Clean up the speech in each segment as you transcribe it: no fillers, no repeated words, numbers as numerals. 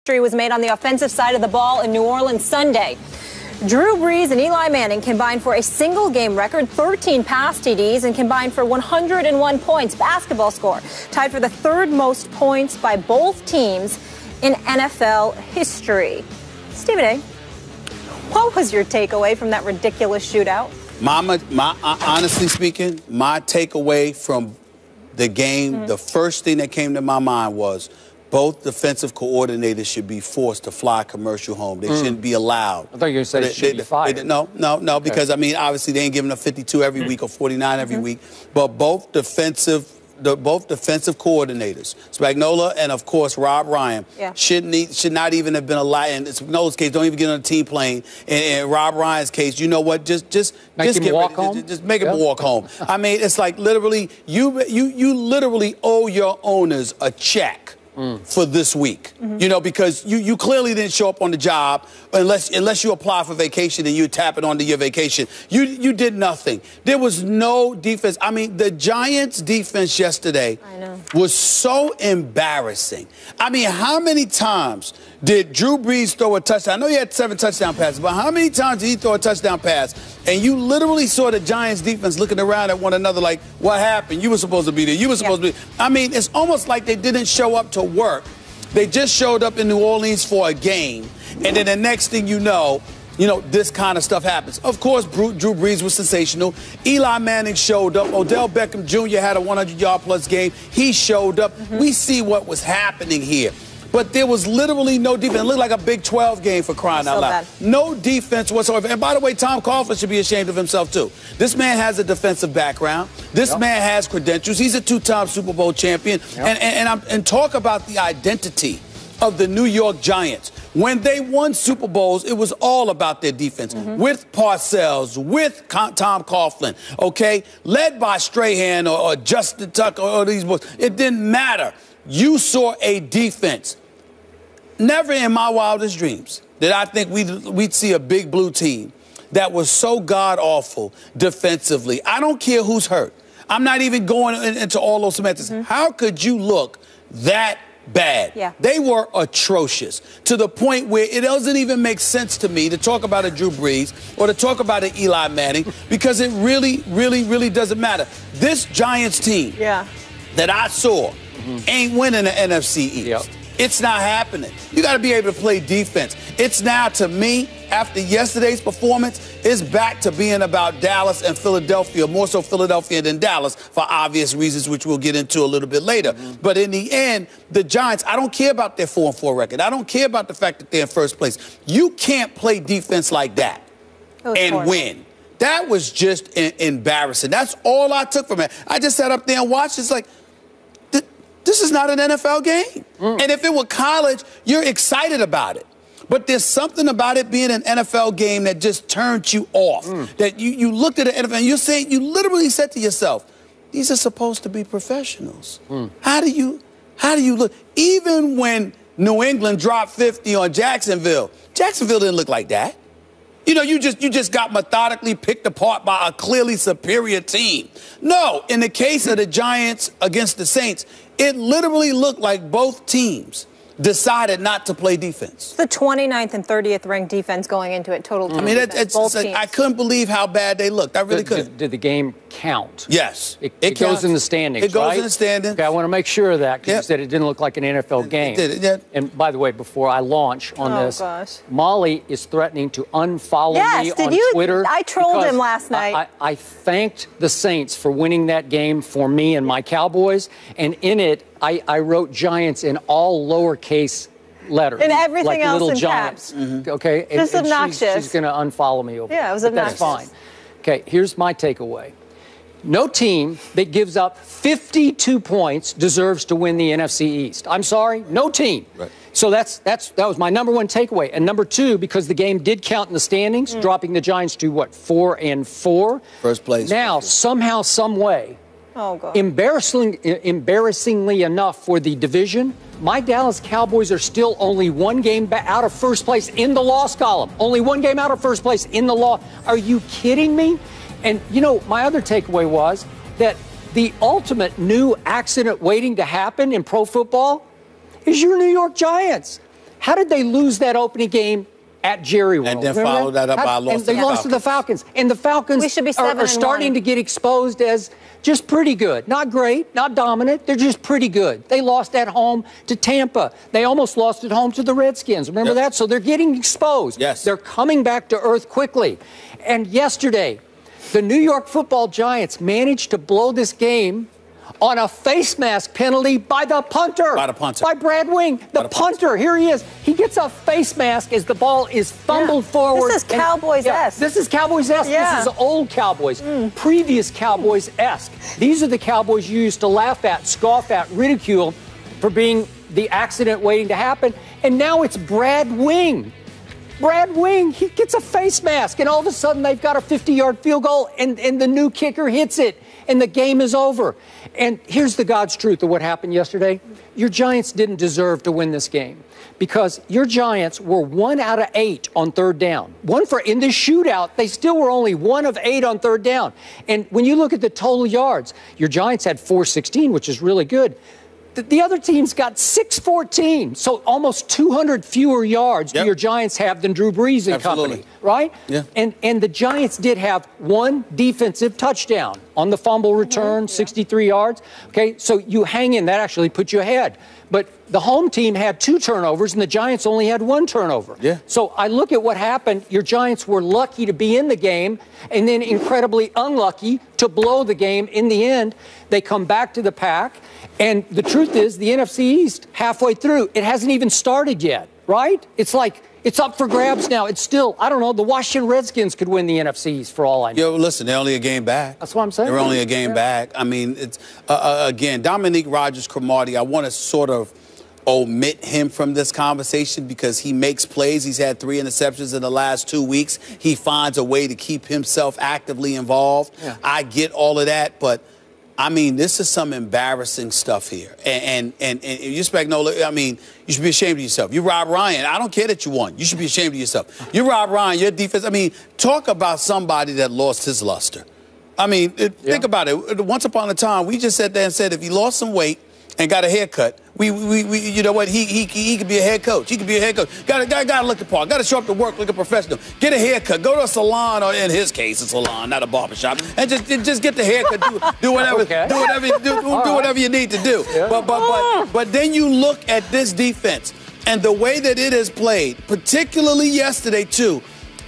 History was made on the offensive side of the ball in New Orleans Sunday. Drew Brees and Eli Manning combined for a single game record 13 pass TDs and combined for 101 points basketball score, tied for the third most points by both teams in NFL history. Stephen A., what was your takeaway from that ridiculous shootout? Honestly speaking, my takeaway from the game, the first thing that came to my mind was both defensive coordinators should be forced to fly a commercial home. They shouldn't be allowed. I thought you were going to say they should be fired. No, because, I mean, obviously they ain't giving up 52 every week or 49 every week. But both defensive coordinators, Spagnuolo and, of course, Rob Ryan, should not even have been allowed. In Spagnuolo's case, don't even get on a team plane. In Rob Ryan's case, you know what? Just make him walk home. I mean, it's like literally, you literally owe your owners a check for this week, you know, because you clearly didn't show up on the job unless you apply for vacation and you tap it onto your vacation. You did nothing. There was no defense. I mean, the Giants' defense yesterday was so embarrassing. I mean, how many times did Drew Brees throw a touchdown? I know he had 7 touchdown passes, but how many times did he throw a touchdown pass? And you literally saw the Giants' defense looking around at one another like, what happened? You were supposed to be there. You were supposed to be. I mean, it's almost like they didn't show up to work. They just showed up in New Orleans for a game. And then the next thing you know, this kind of stuff happens. Of course, Drew Brees was sensational. Eli Manning showed up. Odell Beckham Jr. had a 100-yard-plus game. He showed up. We see what was happening here. But there was literally no defense. It looked like a Big 12 game for crying out loud. No defense whatsoever. And by the way, Tom Coughlin should be ashamed of himself, too. This man has a defensive background. This man has credentials. He's a 2-time Super Bowl champion. And talk about the identity of the New York Giants. When they won Super Bowls, it was all about their defense. With Parcells, with Tom Coughlin, okay? Led by Strahan or Justin Tucker or these boys. It didn't matter. You saw a defense. Never in my wildest dreams did I think we'd see a big blue team that was so god-awful defensively. I don't care who's hurt. I'm not even going into all those semantics. How could you look that bad? They were atrocious to the point where it doesn't even make sense to me to talk about a Drew Brees or to talk about an Eli Manning because it really, really, really doesn't matter. This Giants team that I saw ain't winning the NFC East. It's not happening. You got to be able to play defense. It's now, to me, after yesterday's performance, it's back to being about Dallas and Philadelphia, more so Philadelphia than Dallas for obvious reasons, which we'll get into a little bit later. But in the end, the Giants, I don't care about their 4-4 record. I don't care about the fact that they're in first place. You can't play defense like that and win. That was just embarrassing. That's all I took from it. I just sat up there and watched. It's like, this is not an NFL game. And if it were college, you're excited about it. But there's something about it being an NFL game that just turned you off. That you looked at the NFL and you literally said to yourself, these are supposed to be professionals. How do you look? Even when New England dropped 50 on Jacksonville didn't look like that. You know, you just got methodically picked apart by a clearly superior team. No, in the case of the Giants against the Saints, it literally looked like both teams decided not to play defense. The 29th and 30th ranked defense going into it, total. I mean, it's like, I couldn't believe how bad they looked. I really couldn't. Did the game count? Yes. It goes in the standings, It goes in the standings. Okay, I want to make sure of that because you said it didn't look like an NFL game. It did, And by the way, before I launch on this, Molly is threatening to unfollow me on Twitter. I trolled him last night. I thanked the Saints for winning that game for me and my Cowboys, and in it, I wrote Giants in all lowercase letters. And everything like else little in Giants. caps. Okay? Just obnoxious. She's going to unfollow me over it was obnoxious. That's fine. Okay, here's my takeaway. No team that gives up 52 points deserves to win the NFC East. I'm sorry, no team. Right. So that was my number one takeaway. And number two, because the game did count in the standings, dropping the Giants to, what, 4-4? First place. Now, somehow, some way, embarrassingly enough for the division, my Dallas Cowboys are still only one game out of first place in the loss column. Only one game out of first place in the loss. Are you kidding me? And, you know, my other takeaway was that the ultimate new accident waiting to happen in pro football is your New York Giants. How did they lose that opening game at Jerry World? And then follow that up by a loss to the Falcons. They lost to the Falcons. And the Falcons are starting to get exposed as just pretty good. Not great, not dominant. They're just pretty good. They lost at home to Tampa. They almost lost at home to the Redskins. Remember that? So they're getting exposed. Yes. They're coming back to earth quickly. And yesterday, the New York Football Giants managed to blow this game on a face mask penalty by the punter. By the punter. By Brad Wing. The punter. Here he is. He gets a face mask as the ball is fumbled forward. This is Cowboys-esque. This is Cowboys-esque. Yeah. This is old Cowboys. Previous Cowboys-esque. These are the Cowboys you used to laugh at, scoff at, ridicule for being the accident waiting to happen. And now it's Brad Wing. Brad Wing, he gets a face mask, and all of a sudden they've got a 50-yard field goal, and the new kicker hits it, and the game is over. And here's the God's truth of what happened yesterday. Your Giants didn't deserve to win this game because your Giants were 1 out of 8 on third down. In this shootout, they still were only 1 of 8 on third down. And when you look at the total yards, your Giants had 416, which is really good. The other team's got 614, so almost 200 fewer yards do your Giants have than Drew Brees and company, right? Yeah. And the Giants did have 1 defensive touchdown on the fumble return, 63 yards. Okay, so you hang in. That actually put you ahead. But the home team had 2 turnovers, and the Giants only had 1 turnover. Yeah. So I look at what happened. Your Giants were lucky to be in the game, and then incredibly unlucky to blow the game in the end. They come back to the pack. And the truth is, the NFC East, halfway through, it hasn't even started yet, right? It's like it's up for grabs now. It's still, I don't know, the Washington Redskins could win the NFC East for all I know. Yo, listen, they're only a game back. That's what I'm saying. They're only a game back. I mean, it's, again, Dominique Rodgers-Cromartie, I want to sort of omit him from this conversation because he makes plays. He's had 3 interceptions in the last 2 weeks. He finds a way to keep himself actively involved. Yeah. I get all of that, but I mean, this is some embarrassing stuff here. And you Spagnuolo, I mean, you should be ashamed of yourself. You Rob Ryan. I don't care that you won. You should be ashamed of yourself. You Rob Ryan, your defense. I mean, talk about somebody that lost his luster. I mean, think about it. Once upon a time, we just sat there and said if he lost some weight and got a haircut, we you know what, he could be a head coach. He could be a head coach. Gotta look the part. Gotta show up to work like a professional. Get a haircut. Go to a salon, or in his case, a salon, not a barbershop, and just get the haircut. Do whatever. Okay. Do whatever you need to do. Yeah. But then you look at this defense and the way that it has played, particularly yesterday too.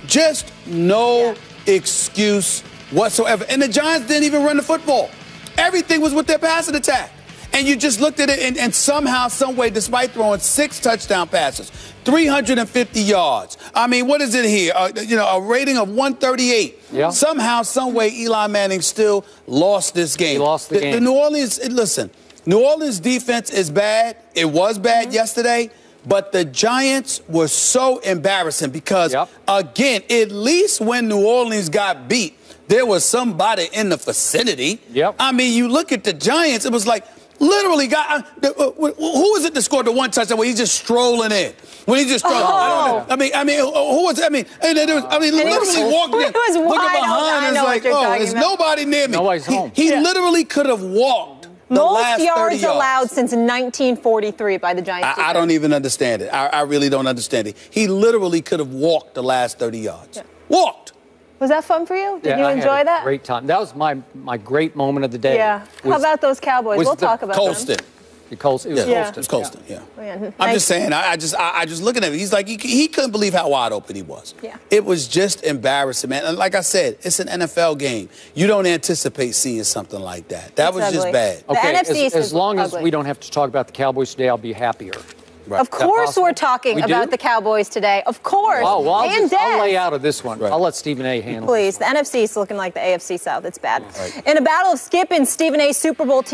Just no excuse whatsoever. And the Giants didn't even run the football. Everything was with their passing attack. And you just looked at it, and somehow, some way, despite throwing 6 touchdown passes, 350 yards. I mean, what is it here? A rating of 138. Yeah. Somehow, some way, Eli Manning still lost this game. He lost the game. The New Orleans, listen, New Orleans defense is bad. It was bad yesterday. But the Giants were so embarrassing because, again, at least when New Orleans got beat, there was somebody in the vicinity. Yep. I mean, you look at the Giants, it was like, literally, who was it that scored the 1 touchdown where he's just strolling in? When he just strolling, I don't know. I mean, who was it? I mean, literally walking in, looking behind, and it's like, there's nobody near me. Nobody's home. He literally could have walked the last 30 yards. Most yards allowed since 1943 by the Giants. I don't even understand it. I really don't understand it. He literally could have walked the last 30 yards. Yeah. Walked. Was that fun for you? Did you enjoy that? Great time. That was my great moment of the day. Yeah. How about those Cowboys? We'll talk about Colston. them. It was Colston, yeah. I'm just saying, I just looking at him. He's like, he couldn't believe how wide open he was. Yeah. It was just embarrassing, man. And like I said, it's an NFL game. You don't anticipate seeing something like that. That was just bad. Okay, as long as we don't have to talk about the Cowboys today, I'll be happier. Right. Of course we're talking about the Cowboys today. Of course. Oh, well, I'll lay out of this one. Right. I'll let Stephen A. handle it. Please. The NFC is looking like the AFC South. It's bad. Right. In a battle of skip in Stephen A.'s Super Bowl team.